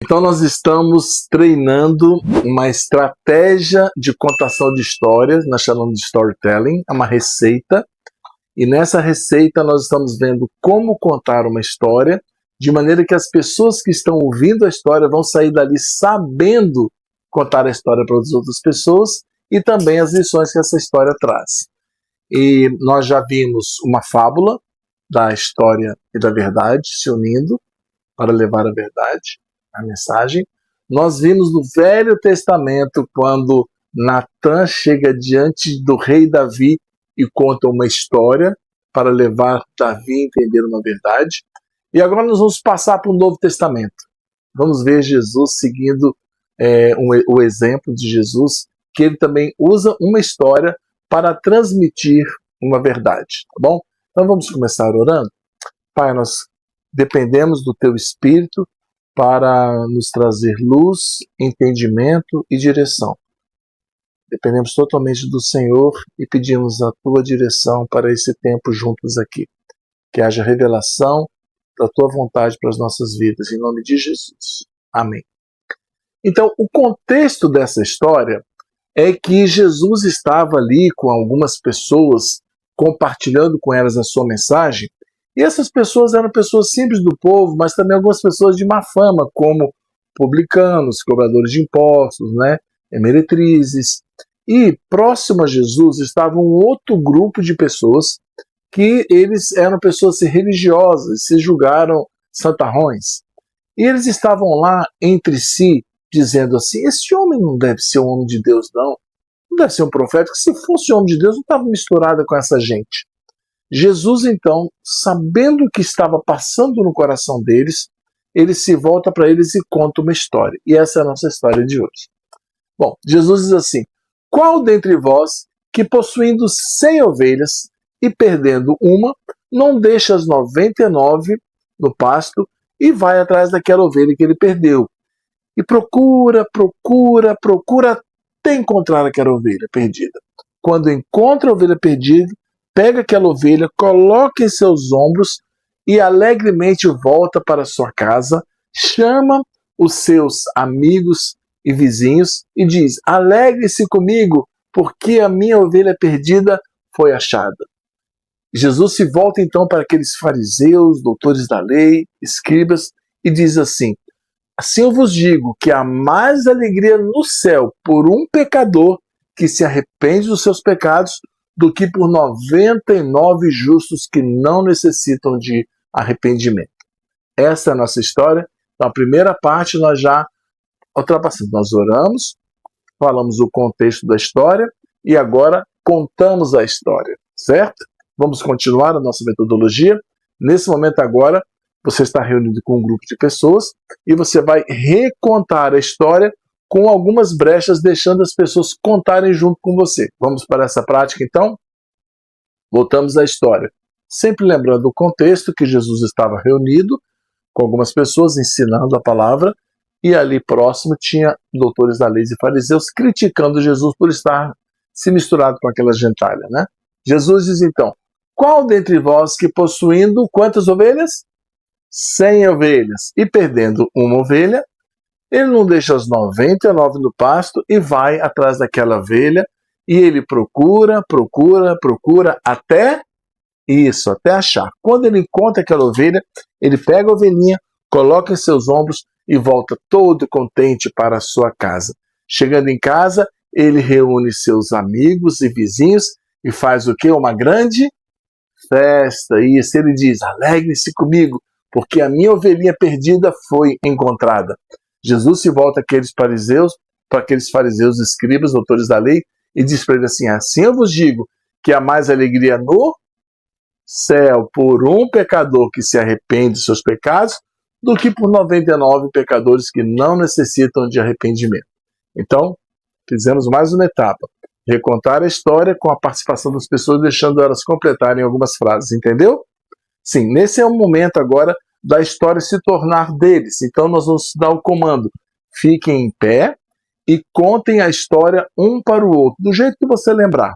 Então nós estamos treinando uma estratégia de contação de histórias, nós chamamos de storytelling, é uma receita, e nessa receita nós estamos vendo como contar uma história, de maneira que as pessoas que estão ouvindo a história vão sair dali sabendo contar a história para as outras pessoas e também as lições que essa história traz. E nós já vimos uma fábula da história e da verdade se unindo para levar a verdade, a mensagem. Nós vimos no Velho Testamento quando Natã chega diante do rei Davi e conta uma história para levar Davi a entender uma verdade. E agora nós vamos passar para o Novo Testamento. Vamos ver Jesus seguindo o exemplo de Jesus, que ele também usa uma história para transmitir uma verdade, tá bom? Então vamos começar orando. Pai, nós dependemos do Teu Espírito para nos trazer luz, entendimento e direção. Dependemos totalmente do Senhor e pedimos a Tua direção para esse tempo juntos aqui. Que haja revelação da Tua vontade para as nossas vidas, em nome de Jesus. Amém. Então, o contexto dessa história é que Jesus estava ali com algumas pessoas, compartilhando com elas a sua mensagem, e essas pessoas eram pessoas simples do povo, mas também algumas pessoas de má fama, como publicanos, cobradores de impostos, meretrizes. E próximo a Jesus estava um outro grupo de pessoas que eles eram pessoas religiosas, se julgaram santarrões. E eles estavam lá entre si, dizendo assim, esse homem não deve ser um homem de Deus, não deve ser um profeta, que se fosse homem de Deus não estava misturado com essa gente. Jesus, então, sabendo o que estava passando no coração deles, ele se volta para eles e conta uma história. E essa é a nossa história de hoje. Bom, Jesus diz assim, qual dentre vós que possuindo 100 ovelhas e perdendo uma, não deixa as 99 no pasto e vai atrás daquela ovelha que ele perdeu? E procura até encontrar aquela ovelha perdida. Quando encontra a ovelha perdida, pega aquela ovelha, coloca em seus ombros e alegremente volta para sua casa, chama os seus amigos e vizinhos e diz, alegre-se comigo, porque a minha ovelha perdida foi achada. Jesus se volta então para aqueles fariseus, doutores da lei, escribas, e diz assim, assim eu vos digo que há mais alegria no céu por um pecador que se arrepende dos seus pecados do que por 99 justos que não necessitam de arrependimento. Essa é a nossa história. Na primeira parte nós já ultrapassamos. Nós oramos, falamos o contexto da história e agora contamos a história, certo? Vamos continuar a nossa metodologia. Nesse momento agora, você está reunido com um grupo de pessoas e você vai recontar a história com algumas brechas, deixando as pessoas contarem junto com você. Vamos para essa prática, então? Voltamos à história. Sempre lembrando o contexto que Jesus estava reunido com algumas pessoas, ensinando a palavra, e ali próximo tinha doutores da lei e fariseus criticando Jesus por estar se misturado com aquela gentalha, Jesus diz então, qual dentre vós que possuindo quantas ovelhas? 100 ovelhas, e perdendo uma ovelha, ele não deixa as 99 no pasto e vai atrás daquela ovelha, e ele procura até achar. Quando ele encontra aquela ovelha, ele pega a ovelhinha, coloca em seus ombros e volta todo contente para a sua casa. Chegando em casa, ele reúne seus amigos e vizinhos e faz o quê? Uma grande festa. Isso, ele diz, alegre-se comigo, porque a minha ovelhinha perdida foi encontrada. Jesus se volta para aqueles fariseus, escribas, doutores da lei, e diz para eles assim, assim eu vos digo que há mais alegria no céu por um pecador que se arrepende dos seus pecados do que por 99 pecadores que não necessitam de arrependimento. Então, fizemos mais uma etapa, recontar a história com a participação das pessoas, deixando elas completarem algumas frases, entendeu? Sim, nesse é o momento agora da história se tornar deles. Então nós vamos dar o comando, fiquem em pé e contem a história um para o outro, do jeito que você lembrar.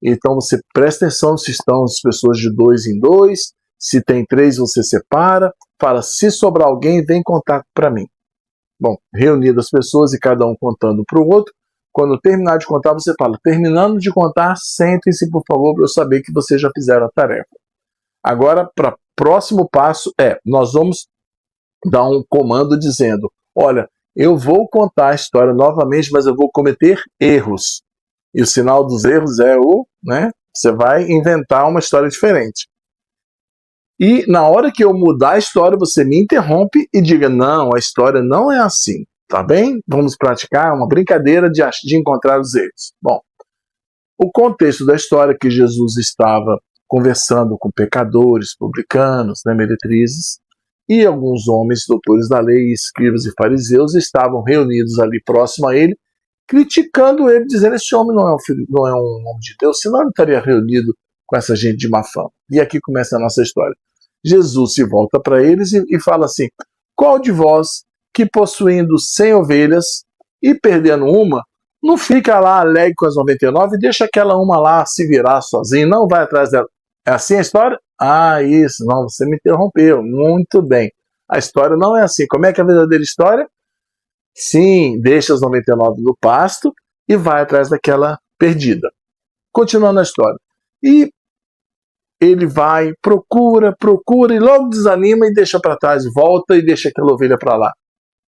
Então você presta atenção se estão as pessoas de 2 em 2, se tem 3 você separa, fala, se sobrar alguém, vem contar para mim. Bom, reunidas as pessoas e cada um contando para o outro. Quando terminar de contar, você fala, terminando de contar, sentem-se, por favor, para eu saber que vocês já fizeram a tarefa. Agora, para o próximo passo nós vamos dar um comando dizendo, olha, eu vou contar a história novamente, mas eu vou cometer erros. E o sinal dos erros é você vai inventar uma história diferente. E na hora que eu mudar a história, você me interrompe e diga, não, a história não é assim, tá bem? Vamos praticar uma brincadeira de encontrar os erros. Bom, o contexto da história é que Jesus estava conversando com pecadores, publicanos, meretrizes, e alguns homens, doutores da lei, escribas e fariseus estavam reunidos ali próximo a ele, criticando ele, dizendo, esse homem não é um homem de Deus, senão ele estaria reunido com essa gente de má fama. E aqui começa a nossa história. Jesus se volta para eles e fala assim, qual de vós que possuindo 100 ovelhas e perdendo uma, não fica lá alegre com as 99 e deixa aquela uma lá se virar sozinha, não vai atrás dela. É assim a história? Ah, isso, não, você me interrompeu, muito bem. A história não é assim. Como é que é a verdadeira história? Sim, deixa as 99 no pasto e vai atrás daquela perdida. Continuando a história. E ele vai, procura e logo desanima e deixa para trás, volta e deixa aquela ovelha para lá.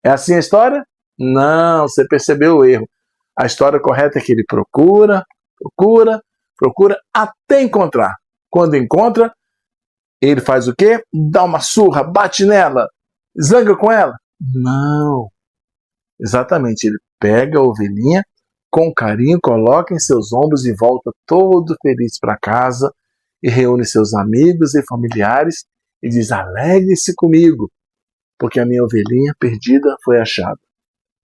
É assim a história? Não, você percebeu o erro. A história correta é que ele procura até encontrar. Quando encontra, ele faz o quê? Dá uma surra, bate nela, zanga com ela? Não. Exatamente, ele pega a ovelhinha com carinho, coloca em seus ombros e volta todo feliz para casa e reúne seus amigos e familiares e diz, alegre-se comigo, porque a minha ovelhinha perdida foi achada.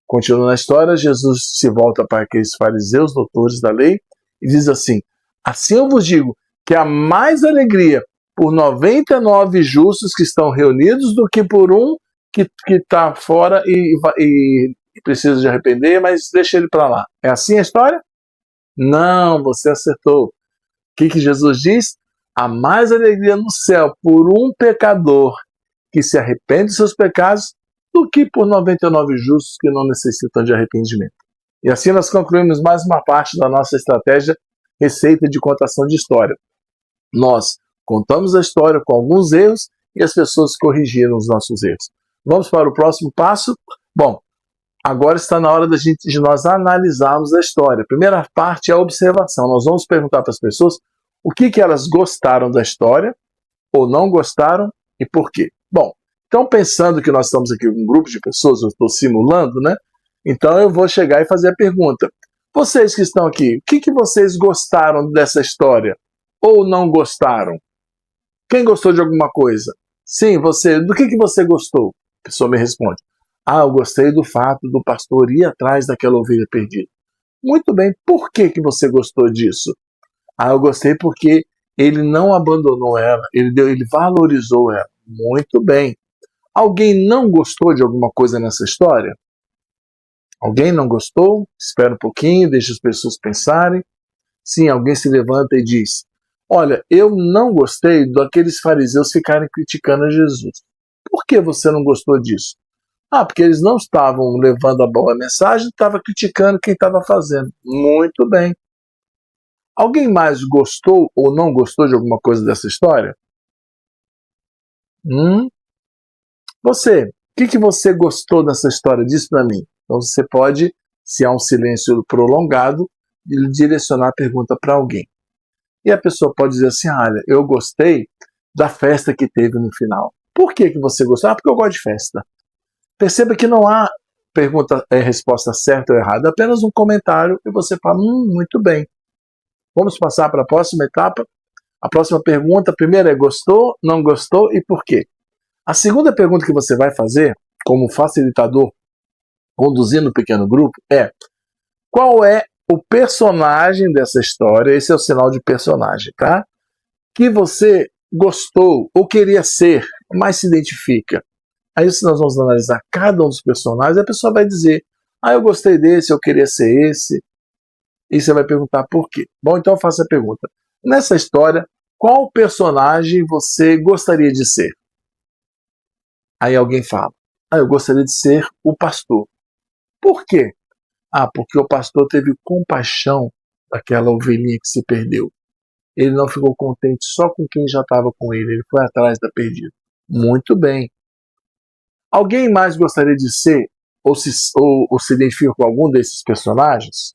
Continuando a história, Jesus se volta para aqueles fariseus, doutores da lei, e diz assim, assim eu vos digo, que há mais alegria por 99 justos que estão reunidos do que por um que está fora e precisa de arrepender, mas deixa ele para lá. É assim a história? Não, você acertou. O que Jesus diz? Há mais alegria no céu por um pecador que se arrepende dos seus pecados do que por 99 justos que não necessitam de arrependimento. E assim nós concluímos mais uma parte da nossa estratégia receita de contação de história. Nós contamos a história com alguns erros e as pessoas corrigiram os nossos erros. Vamos para o próximo passo? Bom, agora está na hora de nós analisarmos a história. A primeira parte é a observação. Nós vamos perguntar para as pessoas o que elas gostaram da história ou não gostaram e por quê. Bom, então pensando que nós estamos aqui com um grupo de pessoas, eu estou simulando, né? Então eu vou chegar e fazer a pergunta. Vocês que estão aqui, o que vocês gostaram dessa história? Ou não gostaram? Quem gostou de alguma coisa? Sim, você. Do que você gostou? A pessoa me responde. Ah, eu gostei do fato do pastor ir atrás daquela ovelha perdida. Muito bem, por que você gostou disso? Ah, eu gostei porque ele não abandonou ela, ele valorizou ela. Muito bem. Alguém não gostou de alguma coisa nessa história? Alguém não gostou? Espera um pouquinho, deixa as pessoas pensarem. Sim, alguém se levanta e diz, olha, eu não gostei daqueles fariseus ficarem criticando a Jesus. Por que você não gostou disso? Ah, porque eles não estavam levando a boa mensagem, estavam criticando quem estava fazendo. Muito bem. Alguém mais gostou ou não gostou de alguma coisa dessa história? Você, o que você gostou dessa história? Diz para mim. Então você pode, se há um silêncio prolongado, direcionar a pergunta para alguém. E a pessoa pode dizer assim, olha, eu gostei da festa que teve no final. Por que você gostou? Ah, porque eu gosto de festa. Perceba que não há resposta certa ou errada, apenas um comentário e você fala, muito bem. Vamos passar para a próxima etapa. A próxima pergunta, a primeira é gostou, não gostou e por quê? A segunda pergunta que você vai fazer, como facilitador, conduzindo o pequeno grupo, é qual é o personagem dessa história, esse é o sinal de personagem, tá? Que você gostou ou queria ser, mais se identifica. Aí se nós vamos analisar cada um dos personagens, a pessoa vai dizer, eu gostei desse, eu queria ser esse. E você vai perguntar por quê. Bom, então eu faço a pergunta. Nessa história, qual personagem você gostaria de ser? Aí alguém fala, Eu gostaria de ser o pastor. Por quê? Porque o pastor teve compaixão daquela ovelhinha que se perdeu. Ele não ficou contente só com quem já estava com ele, ele foi atrás da perdida. Muito bem. Alguém mais gostaria de ser ou se identifica com algum desses personagens?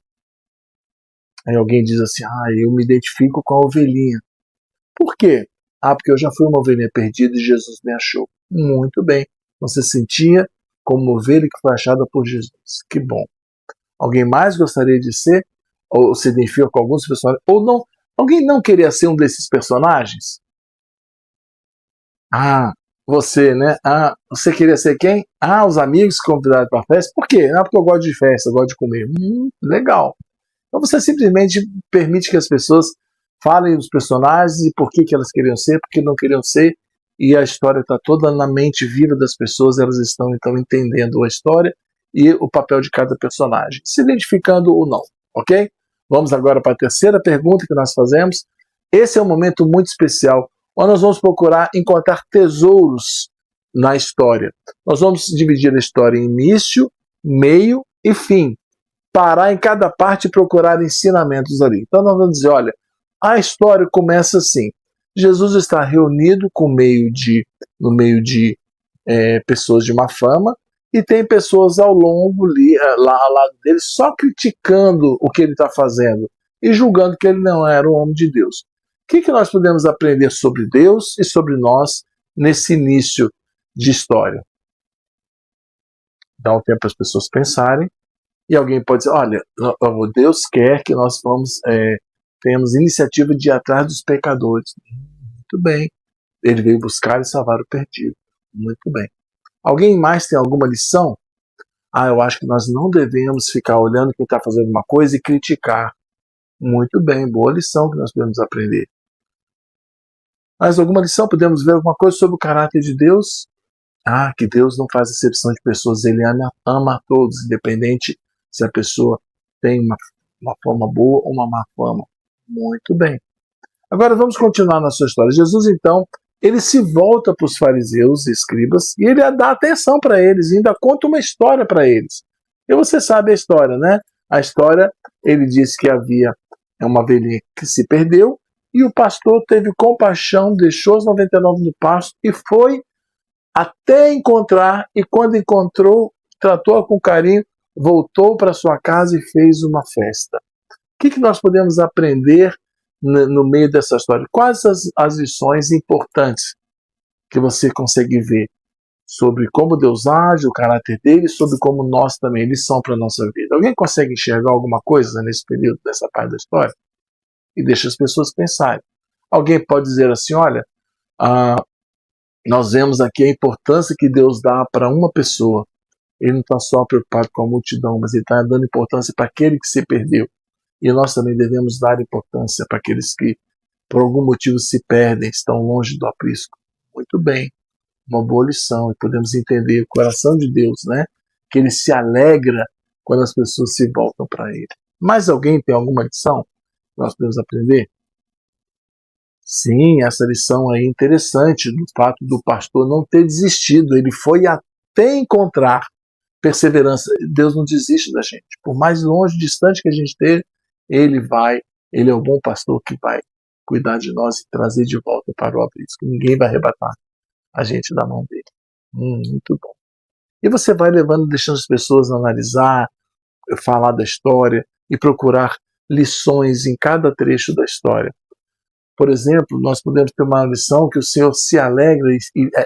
Aí alguém diz assim, eu me identifico com a ovelhinha. Por quê? Porque eu já fui uma ovelhinha perdida e Jesus me achou. Muito bem. Você sentia como uma ovelha que foi achada por Jesus. Que bom. Alguém mais gostaria de ser? Ou se identifica com alguns personagens? Ou não? Alguém não queria ser um desses personagens? Você, né? Você queria ser quem? Os amigos convidados para a festa. Por quê? Porque eu gosto de festa, eu gosto de comer. Legal. Então você simplesmente permite que as pessoas falem dos personagens e por que elas queriam ser, por que não queriam ser, e a história está toda na mente viva das pessoas, elas estão então entendendo a história e o papel de cada personagem, se identificando ou não, ok? Vamos agora para a terceira pergunta que nós fazemos. Esse é um momento muito especial, onde nós vamos procurar encontrar tesouros na história. Nós vamos dividir a história em início, meio e fim. Parar em cada parte e procurar ensinamentos ali. Então nós vamos dizer, olha, a história começa assim. Jesus está reunido no meio de pessoas de má fama, e tem pessoas ao longo lá ao lado dele só criticando o que ele está fazendo e julgando que ele não era um homem de Deus. O que nós podemos aprender sobre Deus e sobre nós nesse início de história? Dá um tempo para as pessoas pensarem. E alguém pode dizer, olha, Deus quer que nós tenhamos iniciativa de ir atrás dos pecadores. Muito bem. Ele veio buscar e salvar o perdido. Muito bem. Alguém mais tem alguma lição? Eu acho que nós não devemos ficar olhando quem está fazendo uma coisa e criticar. Muito bem, boa lição que nós podemos aprender. Mais alguma lição? Podemos ver alguma coisa sobre o caráter de Deus? Que Deus não faz acepção de pessoas, ele ama a todos, independente se a pessoa tem uma fama boa ou uma má fama. Muito bem. Agora vamos continuar na sua história. Jesus, então, ele se volta para os fariseus e escribas e ele dá atenção para eles, e ainda conta uma história para eles. E você sabe a história, né? A história, ele disse que havia uma ovelhinha que se perdeu e o pastor teve compaixão, deixou os 99 no pasto e foi até encontrar, e quando encontrou, tratou-a com carinho, voltou para sua casa e fez uma festa. O que nós podemos aprender no meio dessa história? Quais as lições importantes que você consegue ver sobre como Deus age, o caráter dele, sobre como nós também, lição para a nossa vida? Alguém consegue enxergar alguma coisa nesse período, dessa parte da história? E deixa as pessoas pensarem. Alguém pode dizer assim, olha, nós vemos aqui a importância que Deus dá para uma pessoa. Ele não está só preocupado com a multidão, mas ele está dando importância para aquele que se perdeu. E nós também devemos dar importância para aqueles que, por algum motivo, se perdem, estão longe do aprisco. Muito bem, uma boa lição. E podemos entender o coração de Deus, né? Que ele se alegra quando as pessoas se voltam para ele. Mais alguém tem alguma lição que nós podemos aprender? Sim, essa lição aí é interessante, do fato do pastor não ter desistido, ele foi até encontrar perseverança. Deus não desiste da gente, por mais longe, distante que a gente esteja, ele é o bom pastor que vai cuidar de nós e trazer de volta para o aprisco. Ninguém vai arrebatar a gente da mão dele. Muito bom. E você vai levando, deixando as pessoas analisar, falar da história e procurar lições em cada trecho da história. Por exemplo, nós podemos ter uma lição que o Senhor se alegra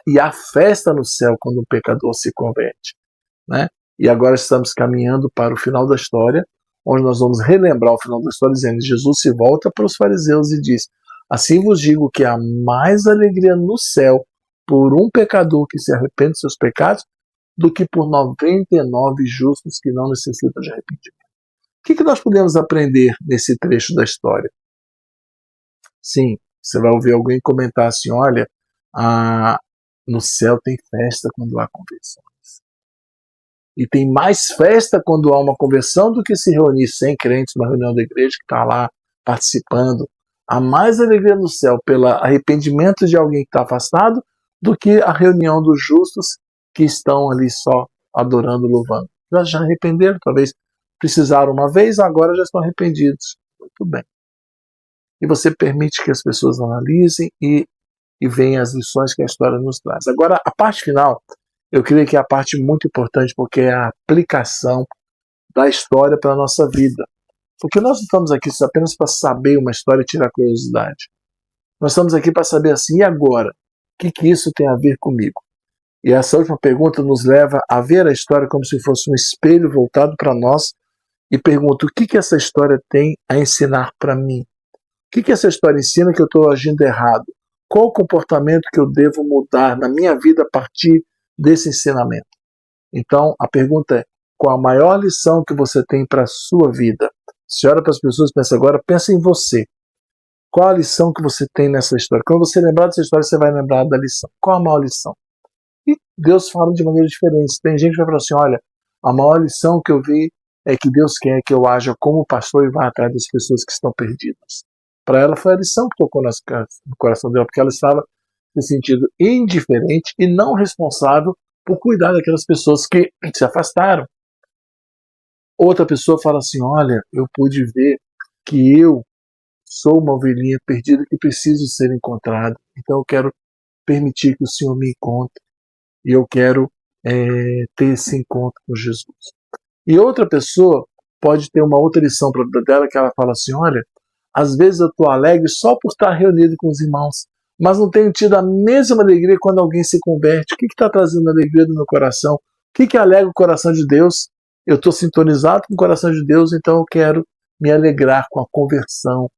e há festa no céu quando um pecador se converte, né? E agora estamos caminhando para o final da história, onde nós vamos relembrar o final da história dizendo: Jesus se volta para os fariseus e diz: assim vos digo que há mais alegria no céu por um pecador que se arrepende dos seus pecados do que por 99 justos que não necessitam de arrependimento. O que nós podemos aprender nesse trecho da história? Sim, você vai ouvir alguém comentar assim: olha, no céu tem festa quando há conversões. E tem mais festa quando há uma conversão do que se reunir 100 crentes numa reunião da igreja que está lá participando. Há mais alegria no céu pelo arrependimento de alguém que está afastado do que a reunião dos justos que estão ali só adorando, louvando. Já arrependeram, talvez precisaram uma vez, agora já estão arrependidos. Muito bem. E você permite que as pessoas analisem e vejam as lições que a história nos traz. Agora, a parte final, eu creio que é a parte muito importante, porque é a aplicação da história para a nossa vida. Porque nós não estamos aqui apenas para saber uma história e tirar curiosidade. Nós estamos aqui para saber assim, e agora? O que isso tem a ver comigo? E essa última pergunta nos leva a ver a história como se fosse um espelho voltado para nós e pergunta o que essa história tem a ensinar para mim? O que essa história ensina que eu estou agindo errado? Qual o comportamento que eu devo mudar na minha vida a partir desse ensinamento? Então, a pergunta é, qual a maior lição que você tem para a sua vida? Se olha para as pessoas e pensa agora, pensa em você. Qual a lição que você tem nessa história? Quando você lembrar dessa história, você vai lembrar da lição. Qual a maior lição? E Deus fala de maneira diferente. Tem gente que vai falar assim, olha, a maior lição que eu vi é que Deus quer que eu haja como pastor e vá atrás das pessoas que estão perdidas. Para ela foi a lição que tocou no coração dela, porque ela estava se sentindo indiferente e não responsável por cuidar daquelas pessoas que se afastaram. Outra pessoa fala assim, olha, eu pude ver que eu sou uma ovelhinha perdida que preciso ser encontrada. Então eu quero permitir que o Senhor me encontre. E eu quero ter esse encontro com Jesus. E outra pessoa pode ter uma outra lição para a vida dela, que ela fala assim, olha, às vezes eu estou alegre só por estar reunido com os irmãos, mas não tenho tido a mesma alegria quando alguém se converte. O que está trazendo alegria do meu coração? O que alegra o coração de Deus? Eu estou sintonizado com o coração de Deus, então eu quero me alegrar com a conversão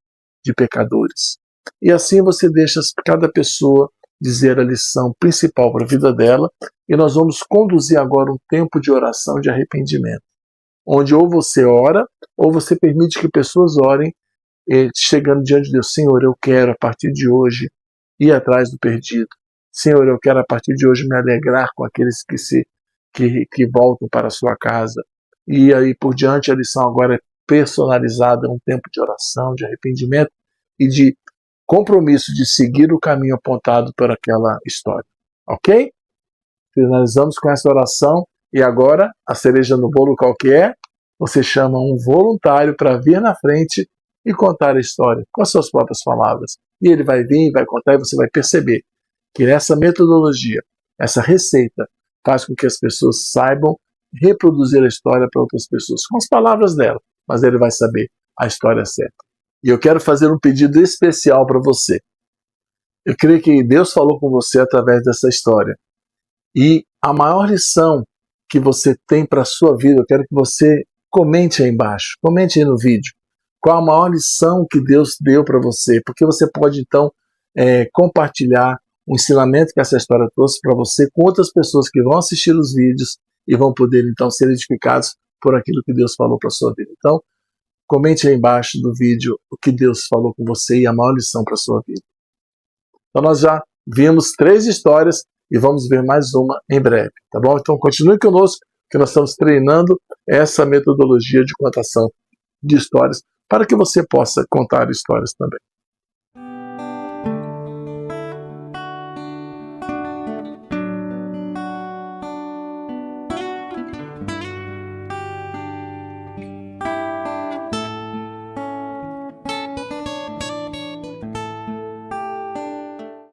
de pecadores. E assim você deixa cada pessoa dizer a lição principal para a vida dela, e nós vamos conduzir agora um tempo de oração de arrependimento, onde ou você ora, ou você permite que pessoas orem, chegando diante de Deus, Senhor, eu quero a partir de hoje ir atrás do perdido. Senhor, eu quero a partir de hoje me alegrar com aqueles que voltam para a sua casa. E aí por diante a lição agora é personalizada, um tempo de oração, de arrependimento e de compromisso de seguir o caminho apontado por aquela história. Ok? Finalizamos com essa oração e agora a cereja no bolo qual que é? Você chama um voluntário para vir na frente e contar a história com as suas próprias palavras. E ele vai vir, vai contar e você vai perceber que essa metodologia, essa receita, faz com que as pessoas saibam reproduzir a história para outras pessoas, com as palavras dela, mas ele vai saber a história certa. E eu quero fazer um pedido especial para você. Eu creio que Deus falou com você através dessa história. E a maior lição que você tem para a sua vida, eu quero que você comente aí embaixo, comente aí no vídeo. Qual a maior lição que Deus deu para você? Porque você pode então compartilhar o ensinamento que essa história trouxe para você com outras pessoas que vão assistir os vídeos e vão poder então ser edificados por aquilo que Deus falou para a sua vida. Então, comente aí embaixo do vídeo o que Deus falou com você e a maior lição para a sua vida. Então nós já vimos 3 histórias e vamos ver mais uma em breve, tá bom? Então continue conosco que nós estamos treinando essa metodologia de contação de histórias para que você possa contar histórias também.